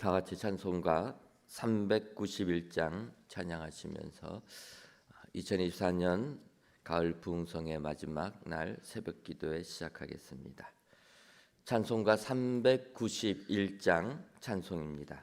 다 같이 찬송가 391장 찬양하시면서 2024년 가을 부흥성의 마지막 날 새벽 기도에 시작하겠습니다. 찬송가 391장 찬송입니다.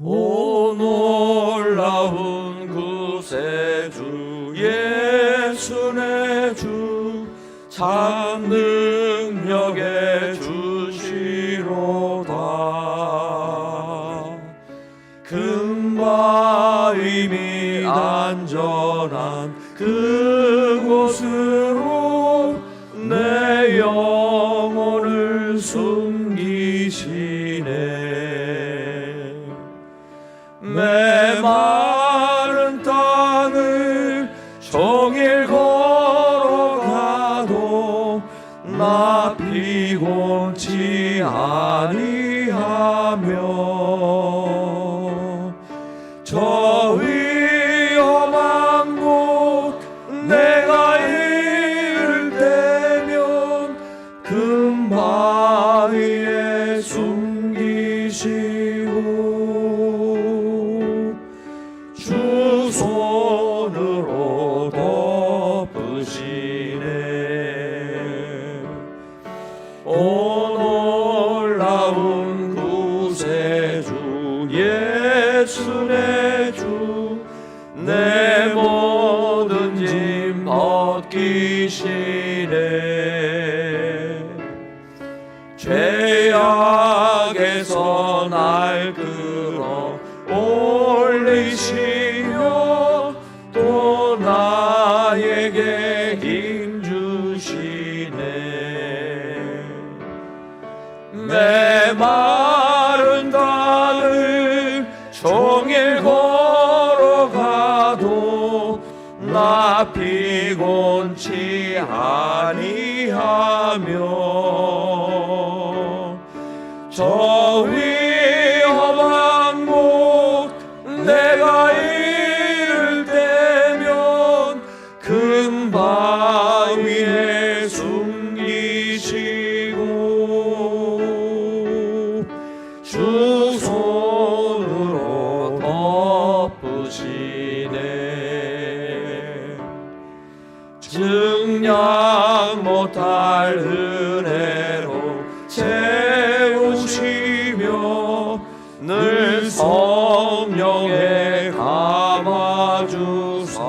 오 놀라운 구세주 예수 내 주 참 능력의 주시로다. 금바위 및 안전한 그곳으로 내 영혼을 숨기시네. 메마른 땅을 종일 걸어가도 나 피곤치 아니하며 저 위험한 곳 내가 이를 때면 금바위에 숨기시고 주 손으로 덮으시네. 오 놀라운 구세주 예수 내 주 내 모든 짐 벗기시네. 죄악에서 날 끌어 올리시며 또 나에게 힘 주시네. 메마른 땅을 종일 걸어가도 나 피곤치 아니하며 저 위험한 곳 내가 이를 때면 금바위에 숨기시고 주 손으로 덮으시네. 증량 못할 은혜로 채우시며 늘 성령에 감아주사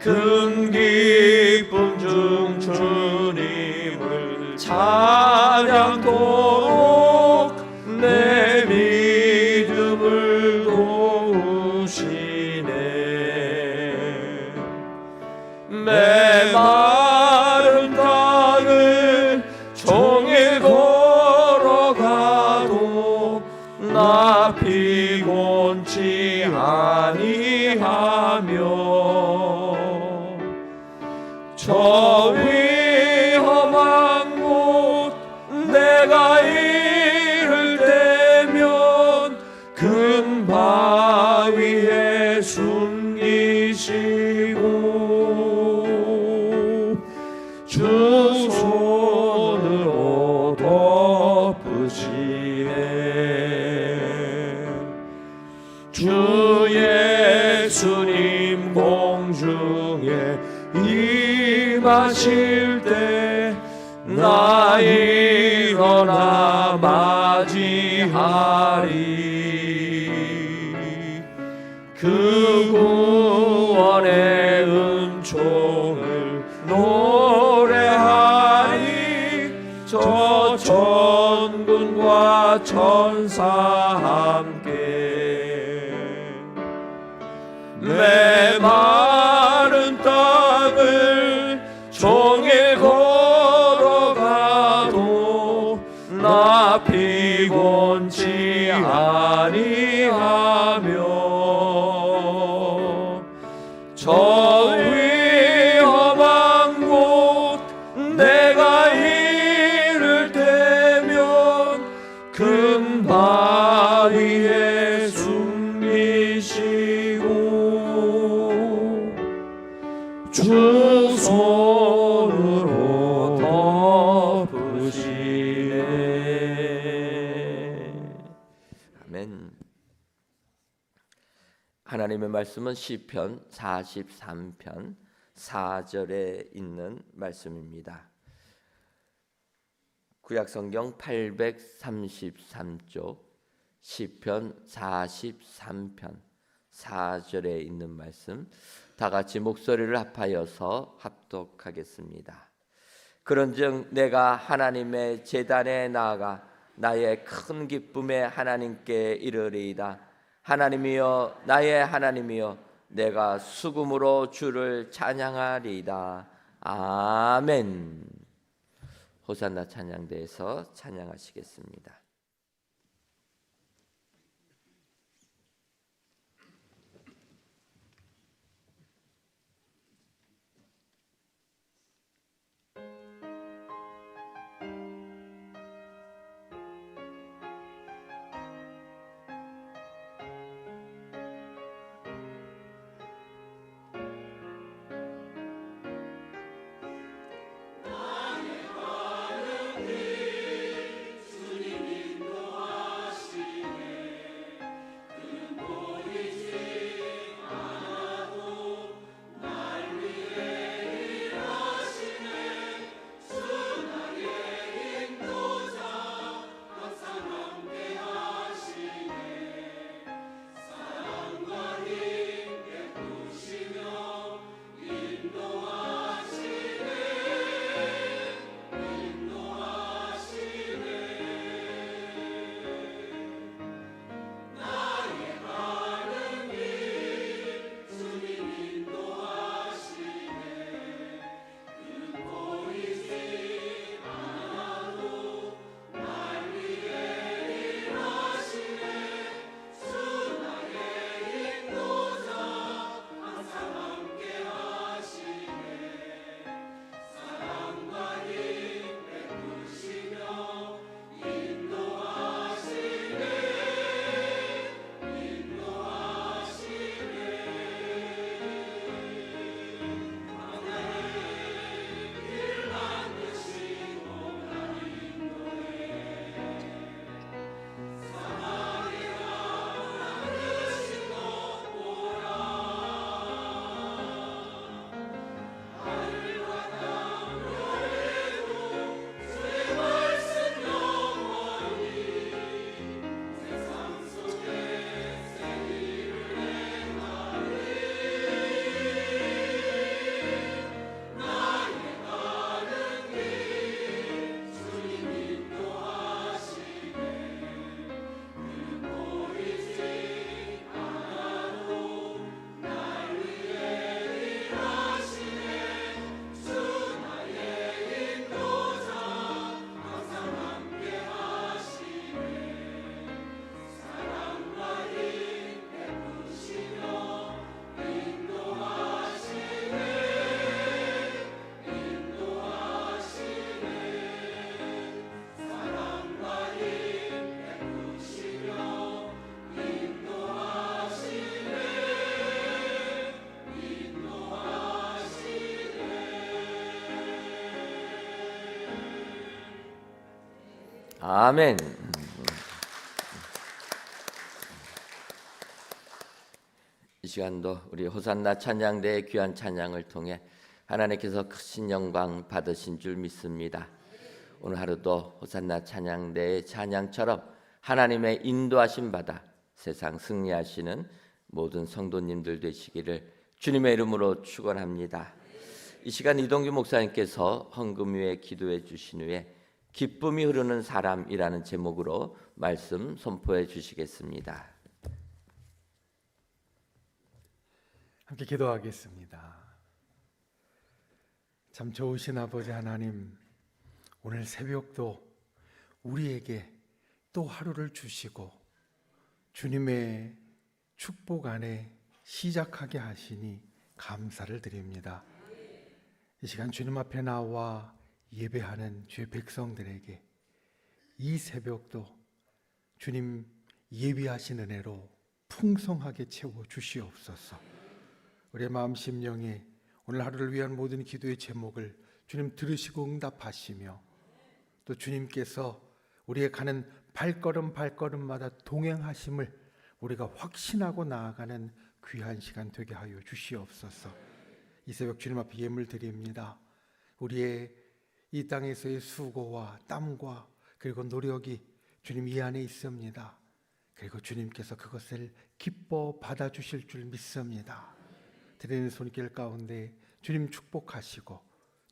큰 기쁨 중 주님을 찬양토록 내 믿음을 도우시네. 메마른 땅을 종일 걸어가도 나 피곤치 아니하며 저 위험한 곳 내가 이를 때면 금바위에 숨기시고 주 손으로 덮으시네. 주 예수님 공중에 임하실 때 나 일어나 맞이하리. 그 구원의 은총을 노래하리. 저 천군과 천사 함께 메마른 땅을 종일 걸어가도 나 피곤치 아니하며 저 위험한 곳 내가 이를 때면 그 그 손으로 덮으시네. 아멘. 하나님의 말씀은 시편 43편 4절에 있는 말씀입니다. 구약성경 833쪽 시편 43편 4절에 있는 말씀, 다 같이 목소리를 합하여서 합독하겠습니다. 그런즉 내가 하나님의 제단에 나아가 나의 큰 기쁨에 하나님께 이르리이다. 하나님이여, 나의 하나님이여, 내가 수금으로 주를 찬양하리이다. 아멘. 호산나 찬양대에서 찬양하시겠습니다. 아멘. 이 시간도 우리 호산나 찬양대의 귀한 찬양을 통해 하나님께서 크신 영광 받으신 줄 믿습니다. 오늘 하루도 호산나 찬양대의 찬양처럼 하나님의 인도하심 받아 세상 승리하시는 모든 성도님들 되시기를 주님의 이름으로 축원합니다. 이 시간 이동규 목사님께서 헌금 위에 기도해 주신 후에 기쁨이 흐르는 사람이라는 제목으로 말씀 선포해 주시겠습니다. 함께 기도하겠습니다. 참 좋으신 아버지 하나님, 오늘 새벽도 우리에게 또 하루를 주시고 주님의 축복 안에 시작하게 하시니 감사를 드립니다. 이 시간 주님 앞에 나와 예배하는 주의 백성들에게 이 새벽도 주님 예비하신 은혜로 풍성하게 채워 주시옵소서. 우리의 마음 심령에 오늘 하루를 위한 모든 기도의 제목을 주님 들으시고 응답하시며 또 주님께서 우리의 가는 발걸음마다 동행하심을 우리가 확신하고 나아가는 귀한 시간 되게 하여 주시옵소서. 이 새벽 주님 앞에 예물 드립니다. 우리의 이 땅에서의 수고와 땀과 그리고 노력이 주님 이 안에 있습니다. 그리고 주님께서 그것을 기뻐 받아주실 줄 믿습니다. 드리는 손길 가운데 주님 축복하시고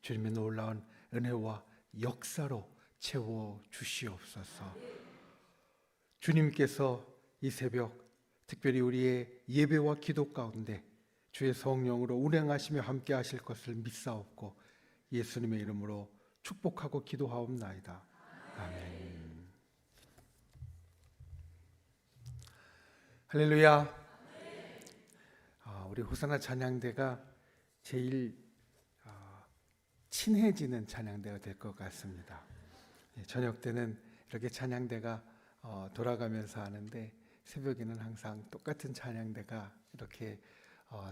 주님의 놀라운 은혜와 역사로 채워 주시옵소서. 주님께서 이 새벽 특별히 우리의 예배와 기도 가운데 주의 성령으로 운행하시며 함께 하실 것을 믿사옵고 예수님의 이름으로 축복하고 기도하옵나이다. 아멘. 할렐루야. 우리 호사나 찬양대가 제일 친해지는 찬양대가 될 것 같습니다. 저녁 때는 이렇게 찬양대가 돌아가면서 하는데 새벽에는 항상 똑같은 찬양대가 이렇게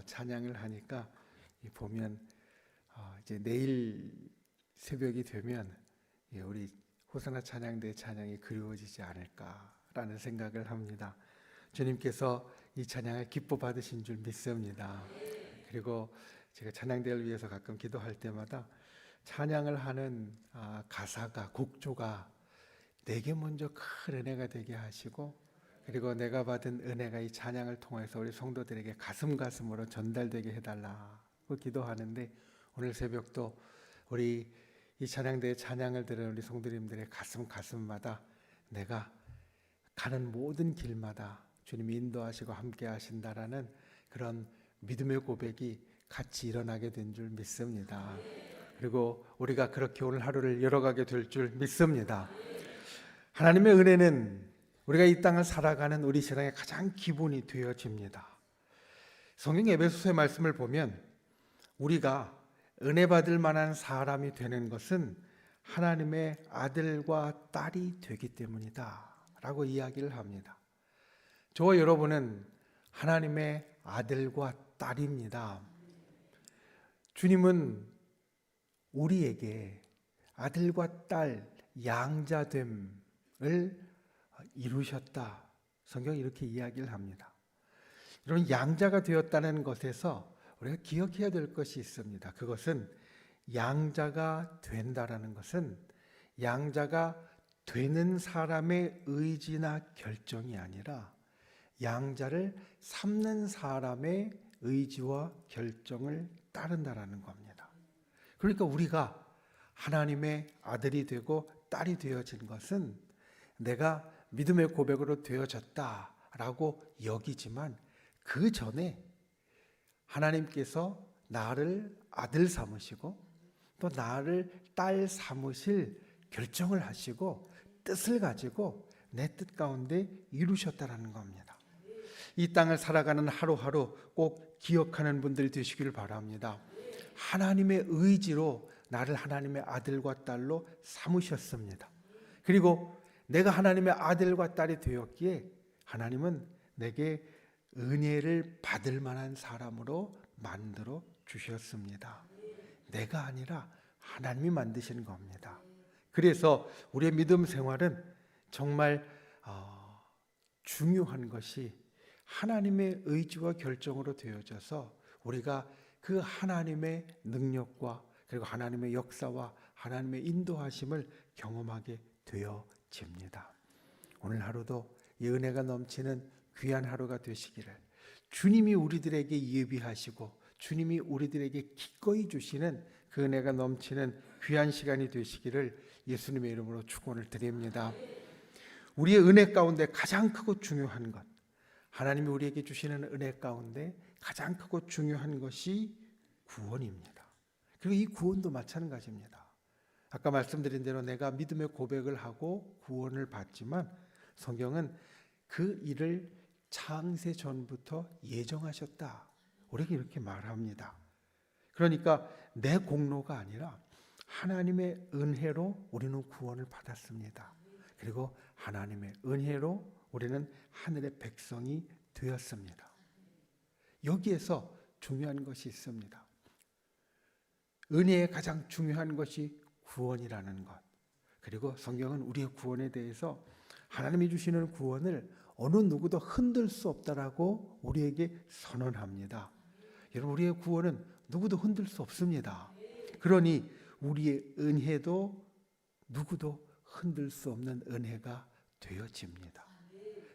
찬양을 하니까 보면 이제 내일 새벽이 되면 우리 호사나 찬양대 찬양이 그리워지지 않을까라는 생각을 합니다. 주님께서 이 찬양을 기뻐 받으신 줄 믿습니다. 그리고 제가 찬양대를 위해서 가끔 기도할 때마다 찬양을 하는 가사가 곡조가 내게 먼저 큰 은혜가 되게 하시고 그리고 내가 받은 은혜가 이 찬양을 통해서 우리 성도들에게 가슴으로 전달되게 해달라고 기도하는데 오늘 새벽도 우리 이 찬양대의 찬양을 들은 우리 성도님들의 가슴마다 내가 가는 모든 길마다 주님이 인도하시고 함께 하신다라는 그런 믿음의 고백이 같이 일어나게 된 줄 믿습니다. 그리고 우리가 그렇게 오늘 하루를 열어가게 될 줄 믿습니다. 하나님의 은혜는 우리가 이 땅을 살아가는 우리 신앙의 가장 기본이 되어집니다. 성경 에베소서의 말씀을 보면 우리가 은혜 받을 만한 사람이 되는 것은 하나님의 아들과 딸이 되기 때문이다 라고 이야기를 합니다. 저와 여러분은 하나님의 아들과 딸입니다. 주님은 우리에게 아들과 딸 양자됨을 이루셨다. 성경이 이렇게 이야기를 합니다. 이런 양자가 되었다는 것에서 우리가 기억해야 될 것이 있습니다. 그것은 양자가 된다라는 것은 양자가 되는 사람의 의지나 결정이 아니라 양자를 삼는 사람의 의지와 결정을 따른다라는 겁니다. 그러니까 우리가 하나님의 아들이 되고 딸이 되어진 것은 내가 믿음의 고백으로 되어졌다라고 여기지만 그 전에 하나님께서 나를 아들 삼으시고 또 나를 딸 삼으실 결정을 하시고 뜻을 가지고 내 뜻 가운데 이루셨다라는 겁니다. 이 땅을 살아가는 하루하루 꼭 기억하는 분들이 되시길 바랍니다. 하나님의 의지로 나를 하나님의 아들과 딸로 삼으셨습니다. 그리고 내가 하나님의 아들과 딸이 되었기에 하나님은 내게 은혜를 받을 만한 사람으로 만들어 주셨습니다. 내가 아니라 하나님이 만드신 겁니다. 그래서 우리의 믿음 생활은 정말 중요한 것이 하나님의 의지와 결정으로 되어져서 우리가 그 하나님의 능력과 그리고 하나님의 역사와 하나님의 인도하심을 경험하게 되어집니다. 오늘 하루도 이 은혜가 넘치는 귀한 하루가 되시기를 주님이 우리들에게 예비하시고 주님이 우리들에게 기꺼이 주시는 그 은혜가 넘치는 귀한 시간이 되시기를 예수님의 이름으로 축원을 드립니다. 우리의 은혜 가운데 가장 크고 중요한 것, 하나님이 우리에게 주시는 은혜 가운데 가장 크고 중요한 것이 구원입니다. 그리고 이 구원도 마찬가지입니다. 아까 말씀드린 대로 내가 믿음의 고백을 하고 구원을 받지만 성경은 그 일을 창세 전부터 예정하셨다. 우리에게 이렇게 말합니다. 그러니까 내 공로가 아니라 하나님의 은혜로 우리는 구원을 받았습니다. 그리고 하나님의 은혜로 우리는 하늘의 백성이 되었습니다. 여기에서 중요한 것이 있습니다. 은혜의 가장 중요한 것이 구원이라는 것. 그리고 성경은 우리의 구원에 대해서 하나님이 주시는 구원을 어느 누구도 흔들 수 없다라고 우리에게 선언합니다. 여러분, 우리의 구원은 누구도 흔들 수 없습니다. 그러니 우리의 은혜도 누구도 흔들 수 없는 은혜가 되어집니다.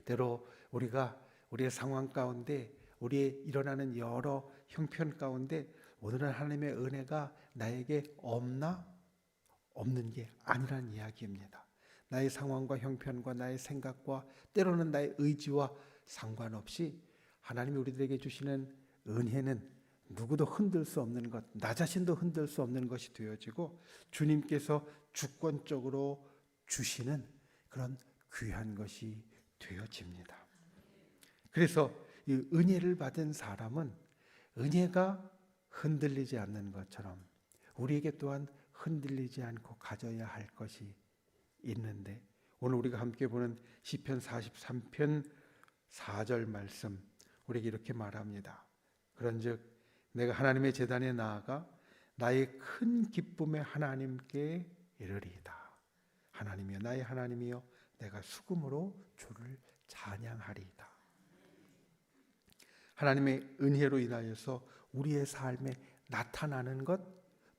때로 우리가 우리의 상황 가운데, 우리의 일어나는 여러 형편 가운데 오늘은 하나님의 은혜가 나에게 없나? 없는 게 아니란 이야기입니다. 나의 상황과 형편과 나의 생각과 때로는 나의 의지와 상관없이 하나님이 우리들에게 주시는 은혜는 누구도 흔들 수 없는 것, 나 자신도 흔들 수 없는 것이 되어지고 주님께서 주권적으로 주시는 그런 귀한 것이 되어집니다. 그래서 이 은혜를 받은 사람은 은혜가 흔들리지 않는 것처럼 우리에게 또한 흔들리지 않고 가져야 할 것이 있는데, 오늘 우리가 함께 보는 시편 43편 4절 말씀, 우리에게 이렇게 말합니다. 그런즉 내가 하나님의 제단에 나아가 나의 큰 기쁨의 하나님께 이르리이다. 하나님이여, 나의 하나님이여, 내가 수금으로 주를 찬양하리이다. 하나님의 은혜로 인하여서 우리의 삶에 나타나는 것,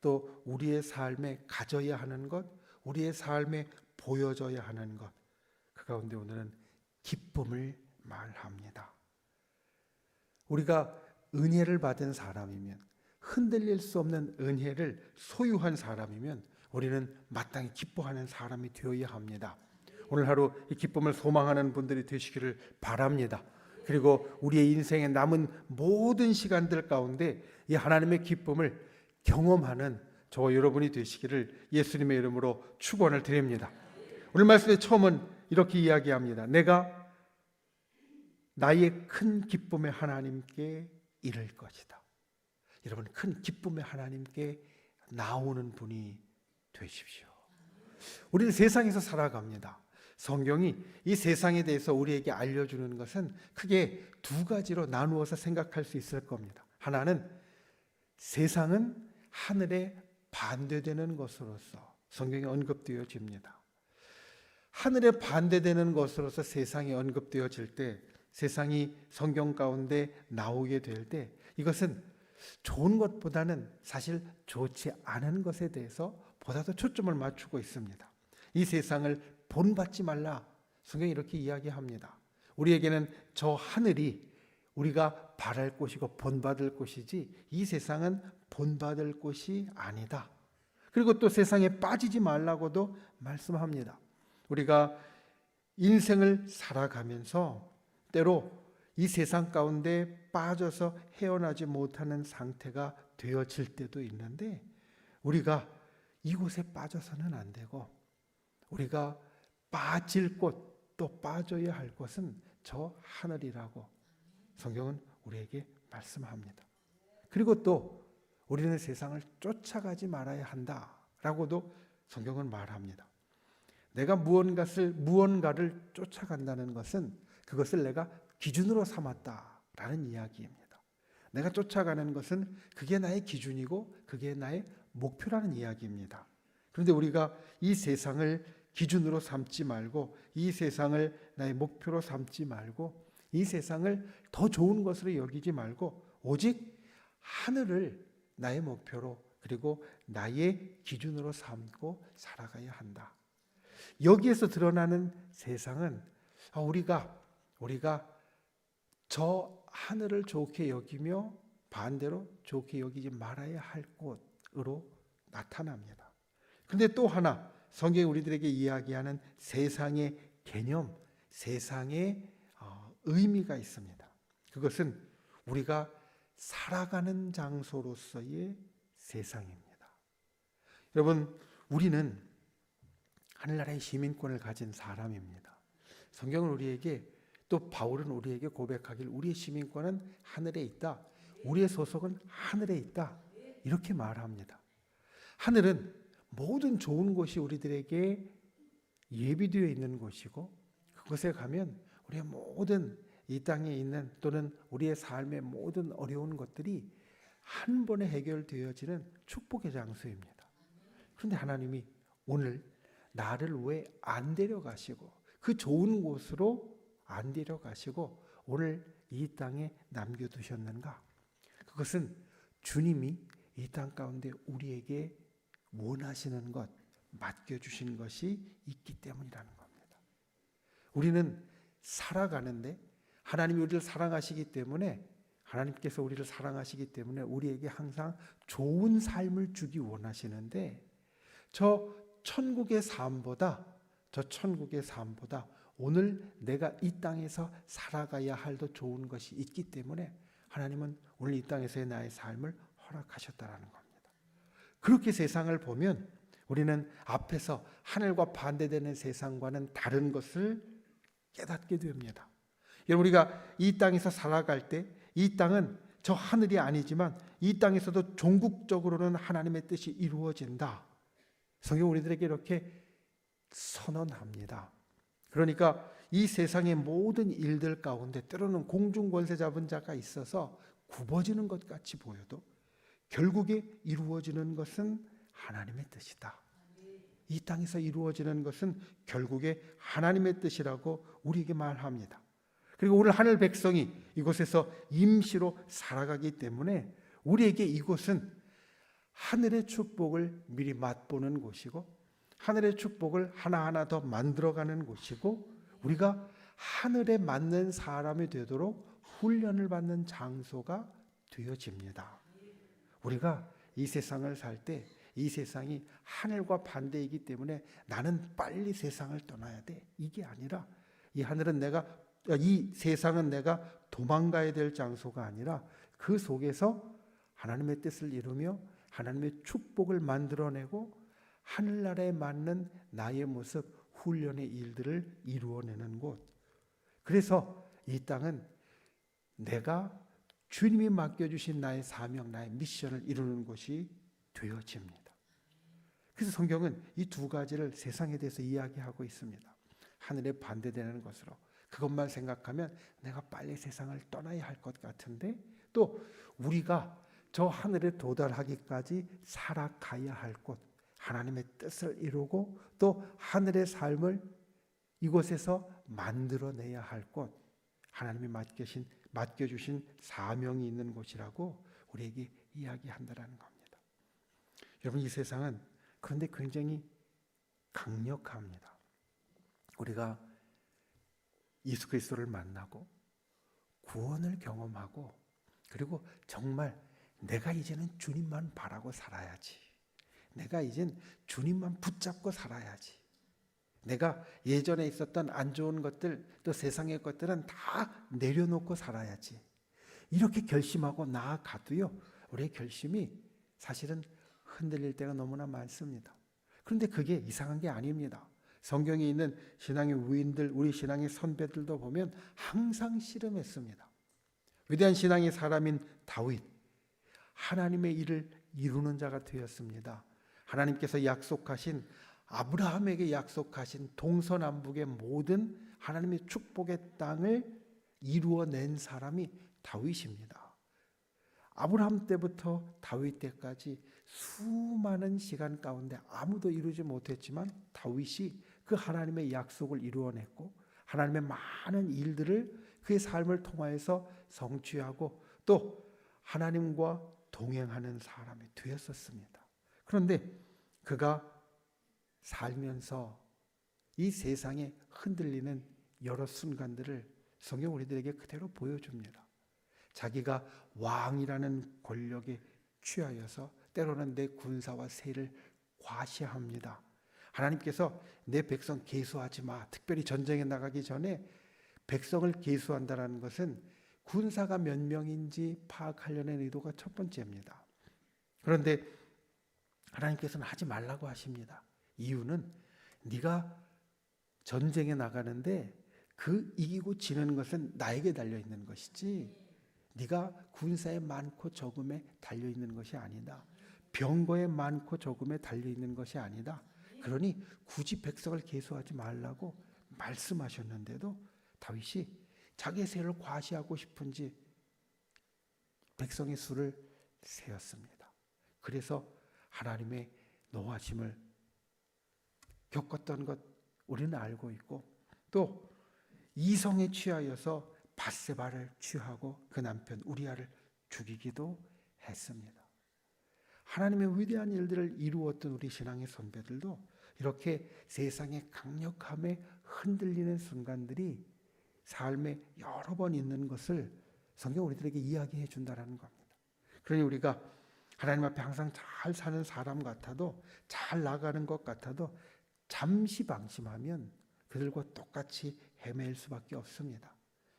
또 우리의 삶에 가져야 하는 것, 우리의 삶에 보여져야 하는 것, 그 가운데 오늘은 기쁨을 말합니다. 우리가 은혜를 받은 사람이면, 흔들릴 수 없는 은혜를 소유한 사람이면 우리는 마땅히 기뻐하는 사람이 되어야 합니다. 오늘 하루 이 기쁨을 소망하는 분들이 되시기를 바랍니다. 그리고 우리의 인생에 남은 모든 시간들 가운데 이 하나님의 기쁨을 경험하는 저와 여러분이 되시기를 예수님의 이름으로 축원을 드립니다. 오늘 말씀의 처음은 이렇게 이야기합니다. 내가 나의 큰 기쁨의 하나님께 이를 것이다. 여러분, 큰 기쁨의 하나님께 나오는 분이 되십시오. 우리는 세상에서 살아갑니다. 성경이 이 세상에 대해서 우리에게 알려주는 것은 크게 두 가지로 나누어서 생각할 수 있을 겁니다. 하나는 세상은 하늘에 반대되는 것으로서 성경에 언급되어집니다. 하늘에 반대되는 것으로서 세상이 언급되어질 때, 세상이 성경 가운데 나오게 될 때, 이것은 좋은 것보다는 사실 좋지 않은 것에 대해서 보다도 초점을 맞추고 있습니다. 이 세상을 본받지 말라, 성경이 이렇게 이야기합니다. 우리에게는 저 하늘이 우리가 바랄 곳이고 본받을 곳이지 이 세상은 본받을 곳이 아니다. 그리고 또 세상에 빠지지 말라고도 말씀합니다. 우리가 인생을 살아가면서 때로 이 세상 가운데 빠져서 헤어나지 못하는 상태가 되어질 때도 있는데, 우리가 이곳에 빠져서는 안 되고 우리가 빠질 곳, 또 빠져야 할 곳은 저 하늘이라고 성경은 우리에게 말씀합니다. 그리고 또 우리는 세상을 쫓아가지 말아야 한다라고도 성경은 말합니다. 내가 무언가를 쫓아간다는 것은 그것을 내가 기준으로 삼았다라는 이야기입니다. 내가 쫓아가는 것은 그게 나의 기준이고 그게 나의 목표라는 이야기입니다. 그런데 우리가 이 세상을 기준으로 삼지 말고, 이 세상을 나의 목표로 삼지 말고, 이 세상을 더 좋은 것으로 여기지 말고 오직 하늘을 나의 목표로, 그리고 나의 기준으로 삼고 살아가야 한다. 여기에서 드러나는 세상은 우리가 저 하늘을 좋게 여기며 반대로 좋게 여기지 말아야 할 곳으로 나타납니다. 그런데 또 하나 성경이 우리들에게 이야기하는 세상의 개념, 세상의 의미가 있습니다. 그것은 우리가 살아가는 장소로서의 세상입니다. 여러분, 우리는 하늘나라의 시민권을 가진 사람입니다. 성경은 우리에게, 또 바울은 우리에게 고백하길 우리의 시민권은 하늘에 있다, 우리의 소속은 하늘에 있다, 이렇게 말합니다. 하늘은 모든 좋은 것이 우리들에게 예비되어 있는 곳이고, 그곳에 가면 우리의 모든 이 땅에 있는, 또는 우리의 삶의 모든 어려운 것들이 한 번에 해결되어지는 축복의 장소입니다. 그런데 하나님이 오늘 나를 왜 안 데려가시고 그 좋은 곳으로 안 데려가시고 오늘 이 땅에 남겨두셨는가? 그것은 주님이 이 땅 가운데 우리에게 원하시는 것, 맡겨주신 것이 있기 때문이라는 겁니다. 우리는 살아가는데 하나님이 우리를 사랑하시기 때문에, 하나님께서 우리를 사랑하시기 때문에 우리에게 항상 좋은 삶을 주기 원하시는데, 저 천국의 삶보다 오늘 내가 이 땅에서 살아가야 할 더 좋은 것이 있기 때문에 하나님은 오늘 이 땅에서의 나의 삶을 허락하셨다라는 겁니다. 그렇게 세상을 보면 우리는 앞에서 하늘과 반대되는 세상과는 다른 것을 깨닫게 됩니다. 여러분, 우리가 이 땅에서 살아갈 때 이 땅은 저 하늘이 아니지만 이 땅에서도 종국적으로는 하나님의 뜻이 이루어진다. 성경 우리들에게 이렇게 선언합니다. 그러니까 이 세상의 모든 일들 가운데 때로는 공중 권세 잡은 자가 있어서 굽어지는 것 같이 보여도 결국에 이루어지는 것은 하나님의 뜻이다. 이 땅에서 이루어지는 것은 결국에 하나님의 뜻이라고 우리에게 말합니다. 그리고 오늘 하늘 백성이 이곳에서 임시로 살아가기 때문에 우리에게 이곳은 하늘의 축복을 미리 맛보는 곳이고 하늘의 축복을 하나하나 더 만들어가는 곳이고 우리가 하늘에 맞는 사람이 되도록 훈련을 받는 장소가 되어집니다. 우리가 이 세상을 살 때 이 세상이 하늘과 반대이기 때문에 나는 빨리 세상을 떠나야 돼, 이게 아니라 이 세상은 내가 도망가야 될 장소가 아니라 그 속에서 하나님의 뜻을 이루며 하나님의 축복을 만들어내고 하늘나라에 맞는 나의 모습, 훈련의 일들을 이루어내는 곳. 그래서 이 땅은 내가 주님이 맡겨주신 나의 사명, 나의 미션을 이루는 곳이 되어집니다. 그래서 성경은 이 두 가지를 세상에 대해서 이야기하고 있습니다. 하늘에 반대되는 것으로 그것만 생각하면 내가 빨리 세상을 떠나야 할 것 같은데, 또 우리가 저 하늘에 도달하기까지 살아가야 할 곳, 하나님의 뜻을 이루고 또 하늘의 삶을 이곳에서 만들어내야 할 곳, 하나님이 맡겨주신 사명이 있는 곳이라고 우리에게 이야기한다는 겁니다. 여러분, 이 세상은 그런데 굉장히 강력합니다. 우리가 예수 그리스도를 만나고 구원을 경험하고 그리고 정말 내가 이제는 주님만 바라고 살아야지, 내가 이젠 주님만 붙잡고 살아야지, 내가 예전에 있었던 안 좋은 것들 또 세상의 것들은 다 내려놓고 살아야지, 이렇게 결심하고 나아가도요, 우리의 결심이 사실은 흔들릴 때가 너무나 많습니다. 그런데 그게 이상한 게 아닙니다. 성경에 있는 신앙의 위인들, 우리 신앙의 선배들도 보면 항상 씨름했습니다. 위대한 신앙의 사람인 다윗, 하나님의 일을 이루는 자가 되었습니다. 하나님께서 약속하신, 아브라함에게 약속하신 동서남북의 모든 하나님의 축복의 땅을 이루어낸 사람이 다윗입니다. 아브라함 때부터 다윗 때까지 수많은 시간 가운데 아무도 이루지 못했지만 다윗이 그 하나님의 약속을 이루어냈고 하나님의 많은 일들을 그의 삶을 통하여서 성취하고 또 하나님과 동행하는 사람이 되었었습니다. 그런데 그가 살면서 이 세상에 흔들리는 여러 순간들을 성경 우리들에게 그대로 보여줍니다. 자기가 왕이라는 권력에 취하여서 때로는 내 군사와 세를 과시합니다. 하나님께서 내 백성 계수하지 마. 특별히 전쟁에 나가기 전에 백성을 계수한다는 것은 군사가 몇 명인지 파악하려는 의도가 첫 번째입니다. 그런데 하나님께서는 하지 말라고 하십니다. 이유는 네가 전쟁에 나가는데 그 이기고 지는 것은 나에게 달려있는 것이지 네가 군사에 많고 적음에 달려있는 것이 아니다. 병거에 많고 적음에 달려있는 것이 아니다. 그러니 굳이 백성을 계수하지 말라고 말씀하셨는데도 다윗이 자기의 세를 과시하고 싶은지 백성의 수를 새였습니다. 그래서 하나님의 노하심을 겪었던 것 우리는 알고 있고, 또 이성에 취하여서 밧세바를 취하고 그 남편 우리아를 죽이기도 했습니다. 하나님의 위대한 일들을 이루었던 우리 신앙의 선배들도 이렇게 세상의 강력함에 흔들리는 순간들이 삶에 여러 번 있는 것을 성경 우리들에게 이야기해 준다는 겁니다. 그러니 우리가 하나님 앞에 항상 잘 사는 사람 같아도, 잘 나가는 것 같아도 잠시 방심하면 그들과 똑같이 헤맬 수밖에 없습니다.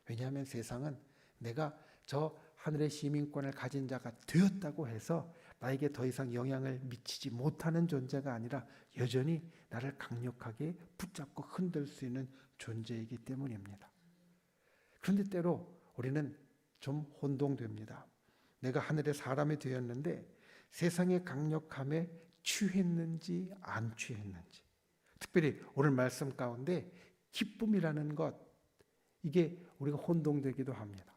왜냐하면 세상은 내가 저 하늘의 시민권을 가진 자가 되었다고 해서 나에게 더 이상 영향을 미치지 못하는 존재가 아니라 여전히 나를 강력하게 붙잡고 흔들 수 있는 존재이기 때문입니다. 그런데 때로 우리는 좀 혼동됩니다. 내가 하늘의 사람이 되었는데 세상의 강력함에 취했는지 안 취했는지. 특별히 오늘 말씀 가운데 기쁨이라는 것, 이게 우리가 혼동되기도 합니다.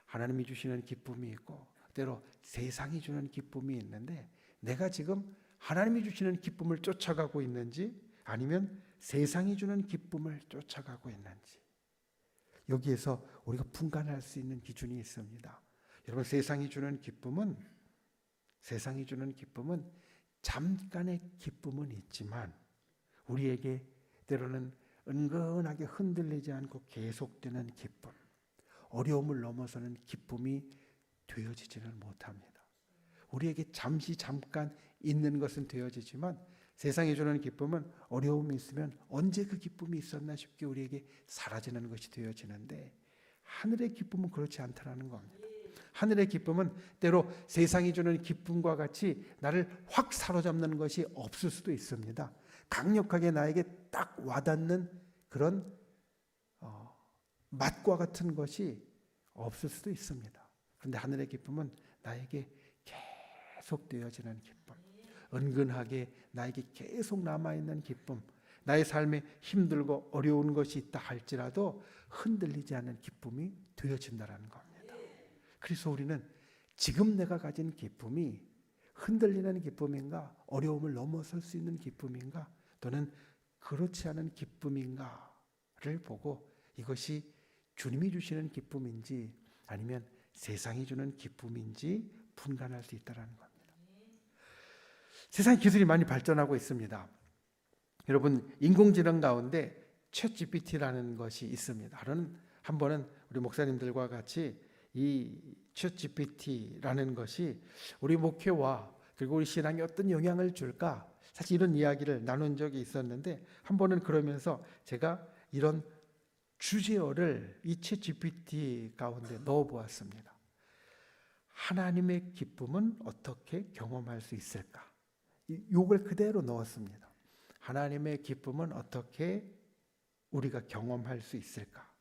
하나님이 주시는 기쁨이 있고 때로 세상이 주는 기쁨이 있는데, 내가 지금 하나님이 주시는 기쁨을 쫓아가고 있는지 아니면 세상이 주는 기쁨을 쫓아가고 있는지, 여기에서 우리가 분간할 수 있는 기준이 있습니다. 여러분, 세상이 주는 기쁨은 잠깐의 기쁨은 있지만 우리에게 때로는 은근하게 흔들리지 않고 계속되는 기쁨, 어려움을 넘어서는 기쁨이 되어지지는 못합니다. 우리에게 잠깐 있는 것은 되어지지만 세상이 주는 기쁨은 어려움이 있으면 언제 그 기쁨이 있었나 싶게 우리에게 사라지는 것이 되어지는데, 하늘의 기쁨은 그렇지 않다라는 겁니다. 하늘의 기쁨은 때로 세상이 주는 기쁨과 같이 나를 확 사로잡는 것이 없을 수도 있습니다. 강력하게 나에게 딱 와닿는 그런 맛과 같은 것이 없을 수도 있습니다. 그런데 하늘의 기쁨은 나에게 계속 되어지는 기쁨, 은근하게 나에게 계속 남아있는 기쁨, 나의 삶에 힘들고 어려운 것이 있다 할지라도 흔들리지 않는 기쁨이 되어진다는 겁니다. 그래서 우리는 지금 내가 가진 기쁨이 흔들리는 기쁨인가, 어려움을 넘어설 수 있는 기쁨인가, 또는 그렇지 않은 기쁨인가를 보고 이것이 주님이 주시는 기쁨인지 아니면 세상이 주는 기쁨인지 분간할 수 있다는 겁니다. 세상 기술이 많이 발전하고 있습니다. 여러분, 인공지능 가운데 챗GPT라는 것이 있습니다. 한 번은 우리 목사님들과 같이 이 챗GPT라는 것이 우리 목회와 그리고 우리 신앙에 어떤 영향을 줄까, 사실 이런 이야기를 나눈 적이 있었는데, 한 번은 그러면서 제가 이런 주제어를 이 챗GPT 가운데 넣어보았습니다. 하나님의 기쁨은 어떻게 경험할 수 있을까? 이걸 그대로 넣었습니다. 하나님의 기쁨은 어떻게 우리가 경험할 수 있을까?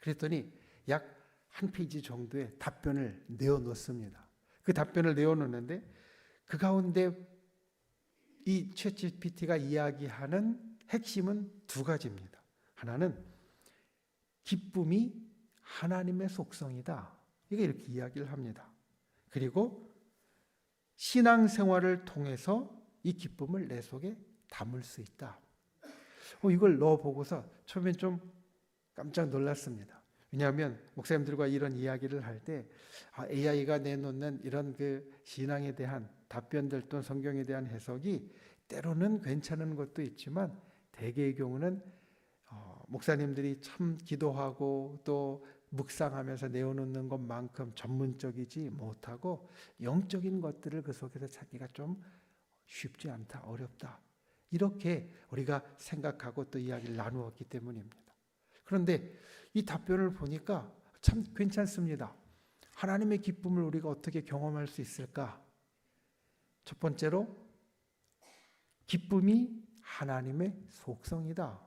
그랬더니 약 한 페이지 정도의 답변을 내어놓습니다. 그 답변을 내어놓는데 그 가운데 이 챗GPT가 이야기하는 핵심은 두 가지입니다. 하나는 기쁨이 하나님의 속성이다, 이게 이렇게 이야기를 합니다. 그리고 신앙생활을 통해서 이 기쁨을 내 속에 담을 수 있다. 이걸 넣어보고서 처음엔 좀 깜짝 놀랐습니다. 왜냐하면 목사님들과 이런 이야기를 할 때 AI가 내놓는 이런 그 신앙에 대한 답변들 또는 성경에 대한 해석이 때로는 괜찮은 것도 있지만 대개의 경우는 목사님들이 참 기도하고 또 묵상하면서 내어놓는 것만큼 전문적이지 못하고 영적인 것들을 그 속에서 찾기가 좀 쉽지 않다, 어렵다, 이렇게 우리가 생각하고 또 이야기를 나누었기 때문입니다. 그런데 이 답변을 보니까 참 괜찮습니다. 하나님의 기쁨을 우리가 어떻게 경험할 수 있을까? 첫 번째로 기쁨이 하나님의 속성이다,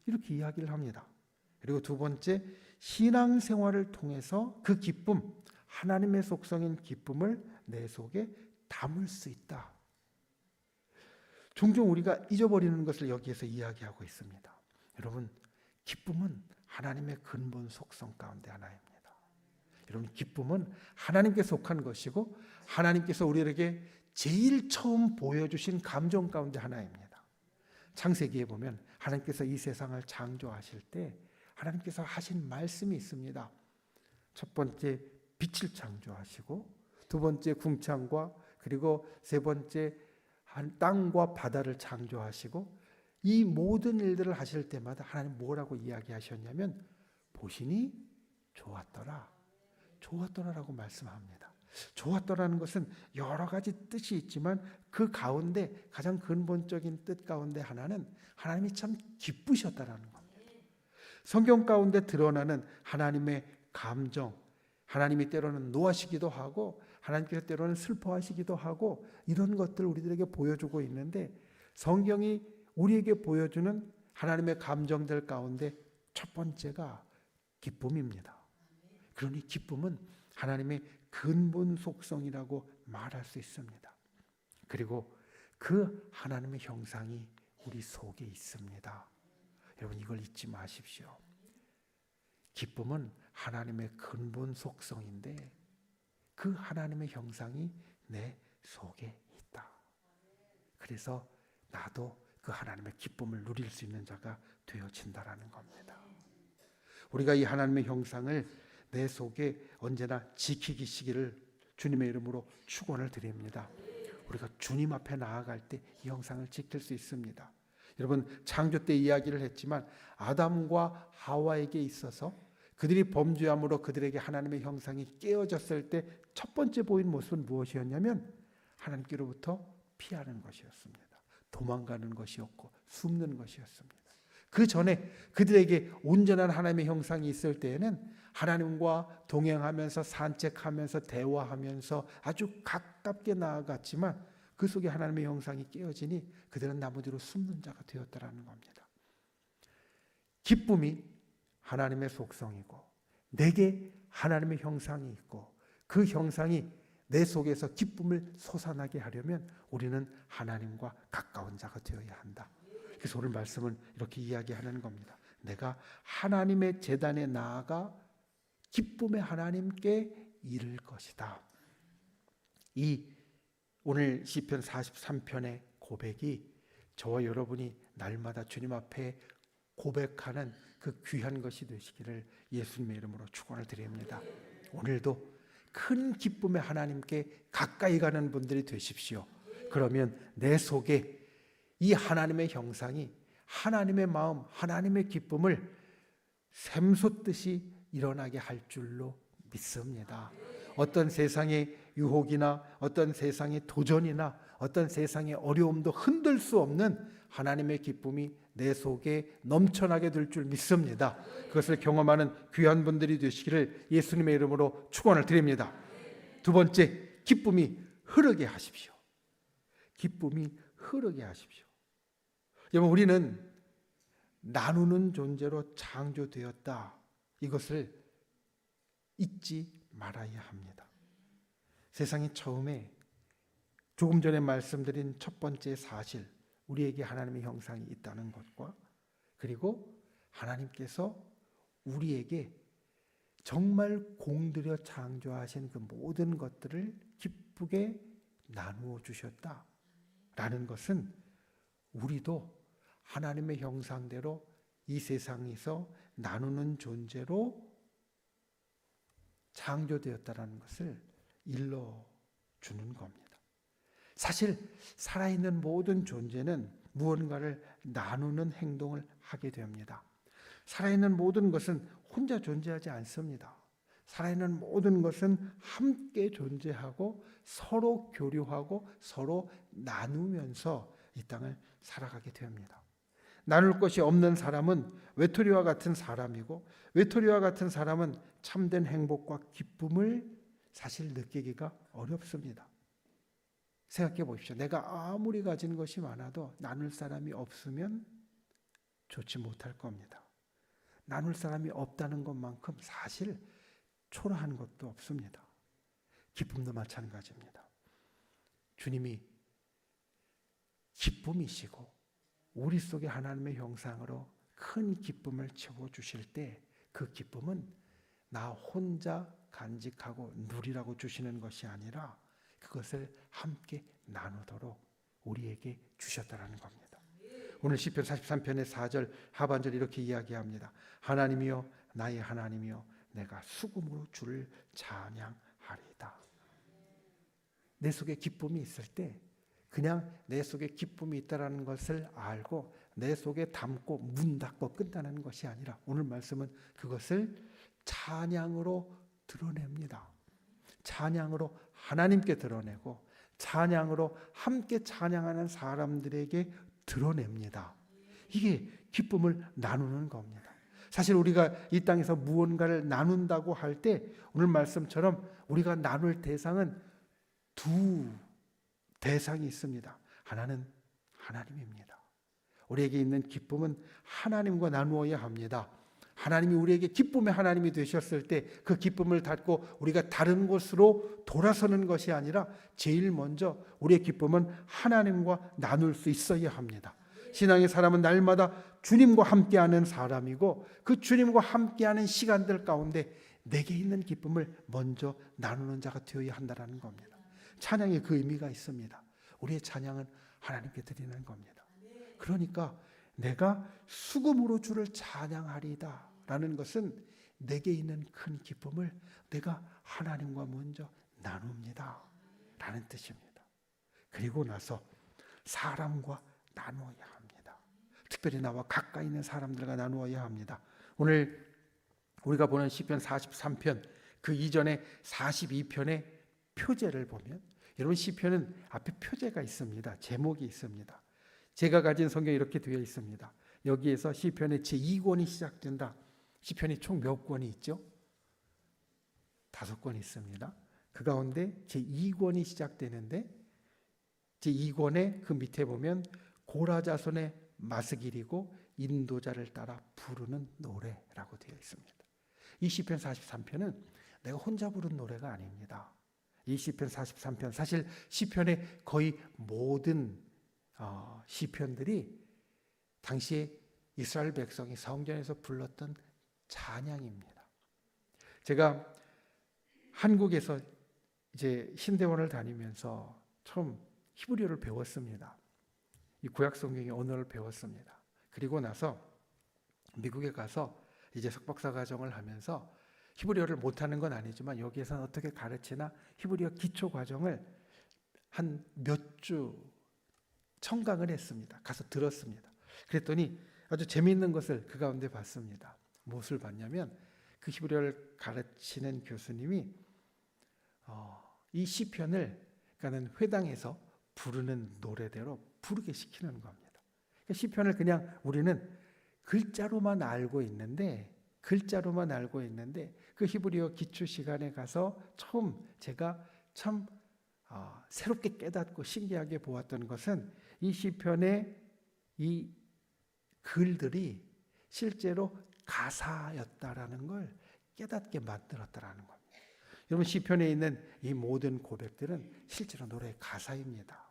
이렇게 이야기를 합니다. 그리고 두 번째, 신앙생활을 통해서 그 기쁨, 하나님의 속성인 기쁨을 내 속에 담을 수 있다. 종종 우리가 잊어버리는 것을 여기에서 이야기하고 있습니다. 여러분, 기쁨은 하나님의 근본 속성 가운데 하나입니다. 여러분, 기쁨은 하나님께 속한 것이고 하나님께서 우리에게 제일 처음 보여주신 감정 가운데 하나입니다. 창세기에 보면 하나님께서 이 세상을 창조하실 때 하나님께서 하신 말씀이 있습니다. 첫 번째 빛을 창조하시고, 두 번째 궁창과, 그리고 세 번째 땅과 바다를 창조하시고, 이 모든 일들을 하실 때마다 하나님 뭐라고 이야기하셨냐면 보시니 좋았더라, 좋았더라라고 말씀합니다. 좋았더라는 것은 여러 가지 뜻이 있지만 그 가운데 가장 근본적인 뜻 가운데 하나는 하나님이 참 기쁘셨다라는 겁니다. 성경 가운데 드러나는 하나님의 감정, 하나님이 때로는 노하시기도 하고 하나님께서 때로는 슬퍼하시기도 하고, 이런 것들을 우리들에게 보여주고 있는데, 성경이 우리에게 보여주는 하나님의 감정들 가운데 첫 번째가 기쁨입니다. 그러니 기쁨은 하나님의 근본 속성이라고 말할 수 있습니다. 그리고 그 하나님의 형상이 우리 속에 있습니다. 여러분, 이걸 잊지 마십시오. 기쁨은 하나님의 근본 속성인데 그 하나님의 형상이 내 속에 있다. 그래서 나도 그 하나님의 기쁨을 누릴 수 있는 자가 되어진다라는 겁니다. 우리가 이 하나님의 형상을 내 속에 언제나 지키시기를 주님의 이름으로 축원을 드립니다. 우리가 주님 앞에 나아갈 때 이 형상을 지킬 수 있습니다. 여러분, 창조 때 이야기를 했지만 아담과 하와에게 있어서 그들이 범죄함으로 그들에게 하나님의 형상이 깨어졌을 때 첫 번째 보인 모습은 무엇이었냐면 하나님께로부터 피하는 것이었습니다. 도망가는 것이었고 숨는 것이었습니다. 그 전에 그들에게 온전한 하나님의 형상이 있을 때에는 하나님과 동행하면서 산책하면서 대화하면서 아주 가깝게 나아갔지만 그 속에 하나님의 형상이 깨어지니 그들은 나무 뒤로 숨는 자가 되었다라는 겁니다. 기쁨이 하나님의 속성이고 내게 하나님의 형상이 있고 그 형상이 내 속에서 기쁨을 솟아나게 하려면 우리는 하나님과 가까운 자가 되어야 한다. 그래서 오늘 말씀은 이렇게 이야기하는 겁니다. 내가 하나님의 제단에 나아가 기쁨의 하나님께 이를 것이다. 이 오늘 시편 43편의 고백이 저와 여러분이 날마다 주님 앞에 고백하는 그 귀한 것이 되시기를 예수님의 이름으로 축원을 드립니다. 오늘도 큰 기쁨의 하나님께 가까이 가는 분들이 되십시오. 그러면 내 속에 이 하나님의 형상이 하나님의 마음, 하나님의 기쁨을 샘솟듯이 일어나게 할 줄로 믿습니다. 어떤 세상의 유혹이나 어떤 세상의 도전이나 어떤 세상의 어려움도 흔들 수 없는 하나님의 기쁨이 내 속에 넘쳐나게 될 줄 믿습니다. 그것을 경험하는 귀한 분들이 되시기를 예수님의 이름으로 축원을 드립니다. 두 번째, 기쁨이 흐르게 하십시오. 기쁨이 흐르게 하십시오. 여러분, 우리는 나누는 존재로 창조되었다. 이것을 잊지 말아야 합니다. 세상이 처음에 조금 전에 말씀드린 첫 번째 사실, 우리에게 하나님의 형상이 있다는 것과 그리고 하나님께서 우리에게 정말 공들여 창조하신 그 모든 것들을 기쁘게 나누어 주셨다라는 것은 우리도 하나님의 형상대로 이 세상에서 나누는 존재로 창조되었다라는 것을 일러주는 겁니다. 사실 살아있는 모든 존재는 무언가를 나누는 행동을 하게 됩니다. 살아있는 모든 것은 혼자 존재하지 않습니다. 살아있는 모든 것은 함께 존재하고 서로 교류하고 서로 나누면서 이 땅을 살아가게 됩니다. 나눌 것이 없는 사람은 외톨이와 같은 사람이고 외톨이와 같은 사람은 참된 행복과 기쁨을 사실 느끼기가 어렵습니다. 생각해 보십시오. 내가 아무리 가진 것이 많아도 나눌 사람이 없으면 좋지 못할 겁니다. 나눌 사람이 없다는 것만큼 사실 초라한 것도 없습니다. 기쁨도 마찬가지입니다. 주님이 기쁨이시고 우리 속에 하나님의 형상으로 큰 기쁨을 채워주실 때 그 기쁨은 나 혼자 간직하고 누리라고 주시는 것이 아니라 그것을 함께 나누도록 우리에게 주셨다라는 겁니다. 오늘 시편 43편의 4절 하반절 이렇게 이야기합니다. 하나님이여 나의 하나님이여 내가 수금으로 주를 찬양하리이다. 내 속에 기쁨이 있을 때 그냥 내 속에 기쁨이 있다는 것을 알고 내 속에 담고 문 닫고 끝나는 것이 아니라 오늘 말씀은 그것을 찬양으로 드러냅니다. 찬양으로 하나님께 드러내고 찬양으로 함께 찬양하는 사람들에게 드러냅니다. 이게 기쁨을 나누는 겁니다. 사실 우리가 이 땅에서 무언가를 나눈다고 할 때 오늘 말씀처럼 우리가 나눌 대상은 두 대상이 있습니다. 하나는 하나님입니다. 우리에게 있는 기쁨은 하나님과 나누어야 합니다. 하나님이 우리에게 기쁨의 하나님이 되셨을 때 그 기쁨을 닫고 우리가 다른 곳으로 돌아서는 것이 아니라 제일 먼저 우리의 기쁨은 하나님과 나눌 수 있어야 합니다. 신앙의 사람은 날마다 주님과 함께하는 사람이고 그 주님과 함께하는 시간들 가운데 내게 있는 기쁨을 먼저 나누는 자가 되어야 한다는 겁니다. 찬양에 그 의미가 있습니다. 우리의 찬양은 하나님께 드리는 겁니다. 그러니까 내가 수금으로 주를 찬양하리다 라는 것은 내게 있는 큰 기쁨을 내가 하나님과 먼저 나눕니다 라는 뜻입니다. 그리고 나서 사람과 나누어야 합니다. 특별히 나와 가까이 있는 사람들과 나누어야 합니다. 오늘 우리가 보는 시편 43편 그 이전에 42편의 표제를 보면 여러분 시편은 앞에 표제가 있습니다. 제목이 있습니다. 제가 가진 성경에 이렇게 되어 있습니다. 여기에서 시편의 제2권이 시작된다. 시편이 총 몇 권이 있죠? 5권이 있습니다. 그 가운데 제2권이 시작되는데 제2권의 그 밑에 보면 고라자손의 마스길이고 인도자를 따라 부르는 노래라고 되어 있습니다. 이 시편 43편은 내가 혼자 부른 노래가 아닙니다. 이 시편 43편 사실 시편의 거의 모든 시편들이 당시에 이스라엘 백성이 성전에서 불렀던 찬양입니다. 제가 한국에서 이제 신대원을 다니면서 처음 히브리어를 배웠습니다. 이 구약 성경의 언어를 배웠습니다. 그리고 나서 미국에 가서 이제 석박사 과정을 하면서 히브리어를 못하는 건 아니지만 여기에서는 어떻게 가르치나 히브리어 기초 과정을 한 몇 주 청강을 했습니다. 가서 들었습니다. 그랬더니 아주 재미있는 것을 그 가운데 봤습니다. 무엇을 봤냐면 그 히브리어를 가르치는 교수님이 이 시편을 그러니까는 회당에서 부르는 노래대로 부르게 시키는 겁니다. 시편을 그냥 우리는 글자로만 알고 있는데 그 히브리어 기초 시간에 가서 처음 제가 참 새롭게 깨닫고 신기하게 보았던 것은 이 시편의 이 글들이 실제로 가사였다라는 걸 깨닫게 만들었다라는 겁니다. 여러분 시편에 있는 이 모든 고백들은 실제로 노래의 가사입니다.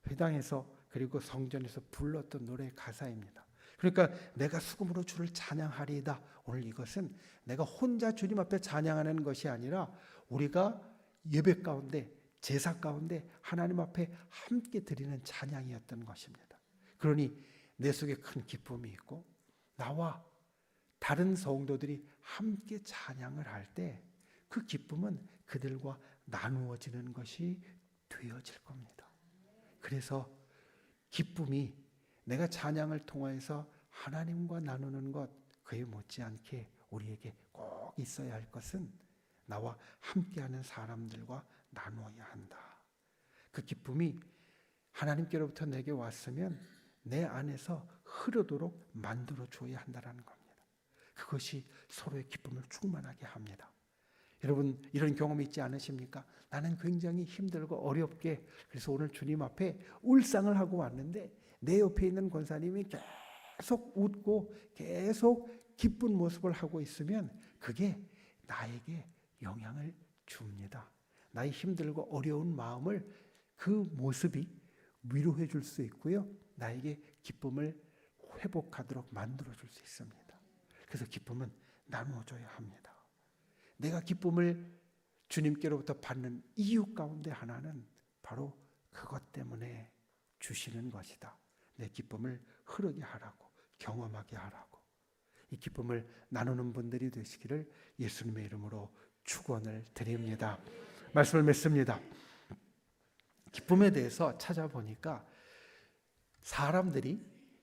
회당에서 그리고 성전에서 불렀던 노래의 가사입니다. 그러니까 내가 수금으로 주를 찬양하리이다. 오늘 이것은 내가 혼자 주님 앞에 찬양하는 것이 아니라 우리가 예배 가운데 제사 가운데 하나님 앞에 함께 드리는 찬양이었던 것입니다. 그러니 내 속에 큰 기쁨이 있고 나와 다른 성도들이 함께 찬양을 할 때 그 기쁨은 그들과 나누어지는 것이 되어질 겁니다. 그래서 기쁨이 내가 찬양을 통해서 하나님과 나누는 것 그에 못지않게 우리에게 꼭 있어야 할 것은 나와 함께하는 사람들과 나누어야 한다. 그 기쁨이 하나님께로부터 내게 왔으면 내 안에서 흐르도록 만들어줘야 한다는 겁니다. 그것이 서로의 기쁨을 충만하게 합니다. 여러분 이런 경험이 있지 않으십니까? 나는 굉장히 힘들고 어렵게 그래서 오늘 주님 앞에 울상을 하고 왔는데 내 옆에 있는 권사님이 계속 웃고 계속 기쁜 모습을 하고 있으면 그게 나에게 영향을 줍니다. 나의 힘들고 어려운 마음을 그 모습이 위로해 줄 수 있고요. 나에게 기쁨을 회복하도록 만들어 줄 수 있습니다. 그래서 기쁨은 나누어줘야 합니다. 내가 기쁨을 주님께로부터 받는 이유 가운데 하나는 바로 그것 때문에 주시는 것이다. 내 기쁨을 흐르게 하라고, 경험하게 하라고. 이 기쁨을 나누는 분들이 되시기를 예수님의 이름으로 축원을 드립니다. 말씀을 맺습니다. 기쁨에 대해서 찾아보니까 사람들이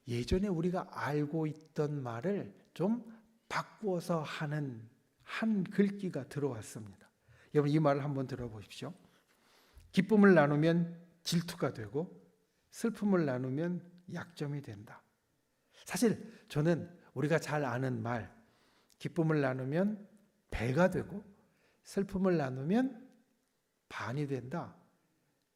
예전에 우리가 알고 있던 말을 좀 바꾸어서 하는 한 글귀가 들어왔습니다. 여러분 이 말을 한번 들어보십시오. 기쁨을 나누면 질투가 되고 슬픔을 나누면 약점이 된다. 사실 저는 우리가 잘 아는 말, 기쁨을 나누면 배가 되고 슬픔을 나누면 반이 된다.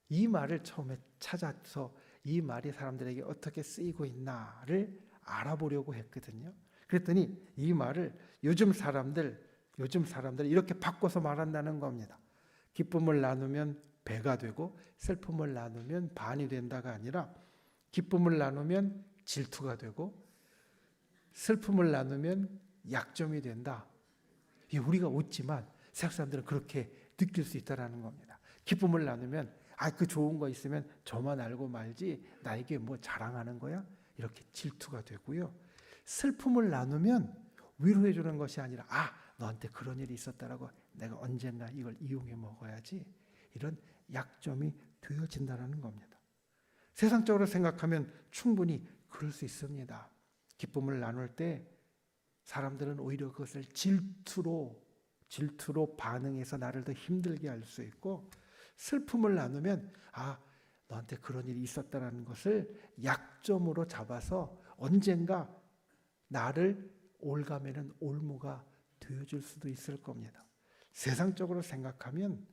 이 말을 처음에 찾아서 이 말이 사람들에게 어떻게 쓰이고 있나를 알아보려고 했거든요. 그랬더니 이 말을 요즘 사람들 이렇게 바꿔서 말한다는 겁니다. 기쁨을 나누면 배가 되고 슬픔을 나누면 반이 된다가 아니라 기쁨을 나누면 질투가 되고 슬픔을 나누면 약점이 된다. 우리가 웃지만 세상 사람들은 그렇게 느낄 수 있다는 겁니다. 기쁨을 나누면 그 좋은 거 있으면 저만 알고 말지 나에게 뭐 자랑하는 거야? 이렇게 질투가 되고요. 슬픔을 나누면 위로해 주는 것이 아니라 너한테 그런 일이 있었다라고 내가 언젠가 이걸 이용해 먹어야지, 이런 약점이 되어진다는 겁니다. 세상적으로 생각하면 충분히 그럴 수 있습니다. 기쁨을 나눌 때 사람들은 오히려 그것을 질투로 반응해서 나를 더 힘들게 할 수 있고, 슬픔을 나누면 너한테 그런 일이 있었다라는 것을 약점으로 잡아서 언젠가 나를 올가매는 올무가 되어줄 수도 있을 겁니다. 세상적으로 생각하면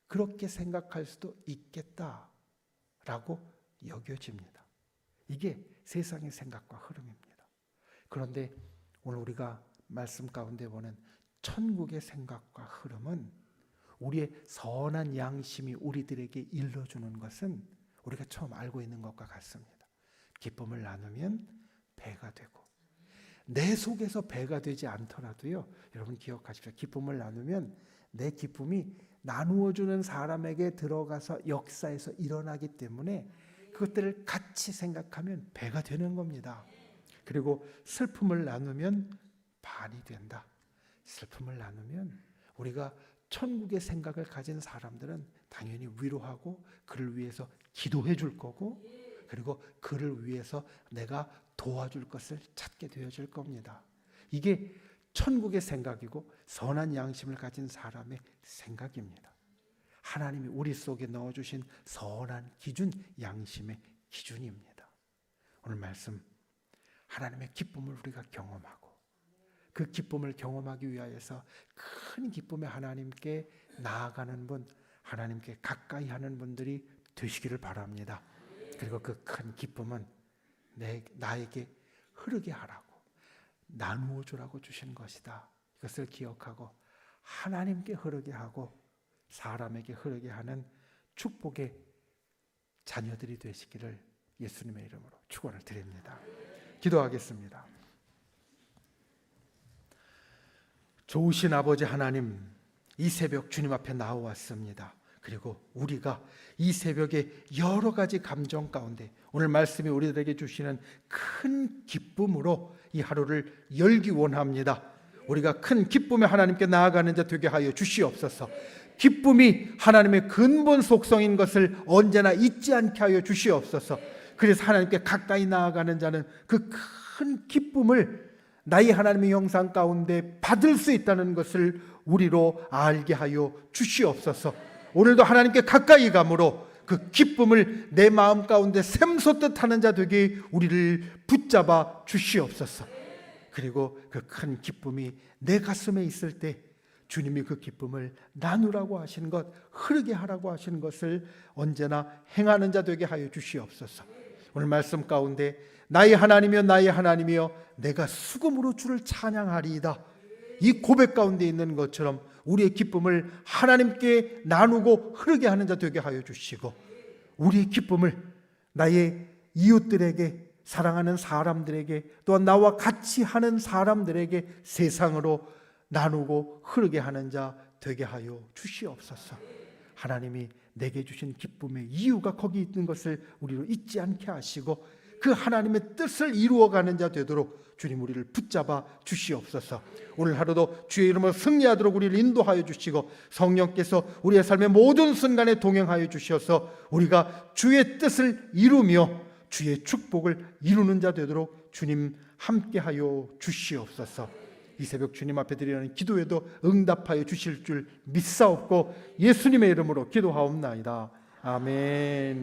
그렇게 생각할 수도 있겠다라고 여겨집니다. 이게 세상의 생각과 흐름입니다. 그런데 오늘 우리가 말씀 가운데 보는 천국의 생각과 흐름은, 우리의 선한 양심이 우리들에게 일러주는 것은 우리가 처음 알고 있는 것과 같습니다. 기쁨을 나누면 배가 되고, 내 속에서 배가 되지 않더라도요, 여러분 기억하십시오. 기쁨을 나누면 내 기쁨이 나누어주는 사람에게 들어가서 역사에서 일어나기 때문에 그것들을 같이 생각하면 배가 되는 겁니다. 그리고 슬픔을 나누면 반이 된다. 슬픔을 나누면 우리가 천국의 생각을 가진 사람들은 당연히 위로하고 그를 위해서 기도해 줄 거고, 그리고 그를 위해서 내가 도와줄 것을 찾게 되어질 겁니다. 이게 천국의 생각이고 선한 양심을 가진 사람의 생각입니다. 하나님이 우리 속에 넣어주신 선한 기준, 양심의 기준입니다. 오늘 말씀, 하나님의 기쁨을 우리가 경험하고 그 기쁨을 경험하기 위하여서 큰 기쁨의 하나님께 나아가는 분, 하나님께 가까이 하는 분들이 되시기를 바랍니다. 그리고 그 큰 기쁨은 나에게 흐르게 하라고, 나누어 주라고 주신 것이다. 이것을 기억하고 하나님께 흐르게 하고 사람에게 흐르게 하는 축복의 자녀들이 되시기를 예수님의 이름으로 축원을 드립니다. 기도하겠습니다. 좋으신 아버지 하나님, 이 새벽 주님 앞에 나와왔습니다. 그리고 우리가 이 새벽에 여러 가지 감정 가운데 오늘 말씀이 우리들에게 주시는 큰 기쁨으로 이 하루를 열기 원합니다. 우리가 큰 기쁨의 하나님께 나아가는 자 되게 하여 주시옵소서. 기쁨이 하나님의 근본 속성인 것을 언제나 잊지 않게 하여 주시옵소서. 그래서 하나님께 가까이 나아가는 자는 그 큰 기쁨을 나의 하나님의 형상 가운데 받을 수 있다는 것을 우리로 알게 하여 주시옵소서. 오늘도 하나님께 가까이 감으로 그 기쁨을 내 마음 가운데 샘솟듯 하는 자 되게 우리를 붙잡아 주시옵소서. 그리고 그 큰 기쁨이 내 가슴에 있을 때 주님이 그 기쁨을 나누라고 하신 것, 흐르게 하라고 하신 것을 언제나 행하는 자 되게 하여 주시옵소서. 오늘 말씀 가운데 나의 하나님이여 나의 하나님이여 내가 수금으로 주를 찬양하리이다, 이 고백 가운데 있는 것처럼 우리의 기쁨을 하나님께 나누고 흐르게 하는 자 되게 하여 주시고, 우리의 기쁨을 나의 이웃들에게, 사랑하는 사람들에게, 또한 나와 같이 하는 사람들에게 세상으로 나누고 흐르게 하는 자 되게 하여 주시옵소서. 하나님이 내게 주신 기쁨의 이유가 거기 있는 것을 우리로 잊지 않게 하시고 그 하나님의 뜻을 이루어가는 자 되도록 주님 우리를 붙잡아 주시옵소서. 오늘 하루도 주의 이름으로 승리하도록 우리를 인도하여 주시고 성령께서 우리의 삶의 모든 순간에 동행하여 주셔서 우리가 주의 뜻을 이루며 주의 축복을 이루는 자 되도록 주님 함께하여 주시옵소서. 이 새벽 주님 앞에 드리는 기도에도 응답하여 주실 줄 믿사옵고 예수님의 이름으로 기도하옵나이다. 아멘.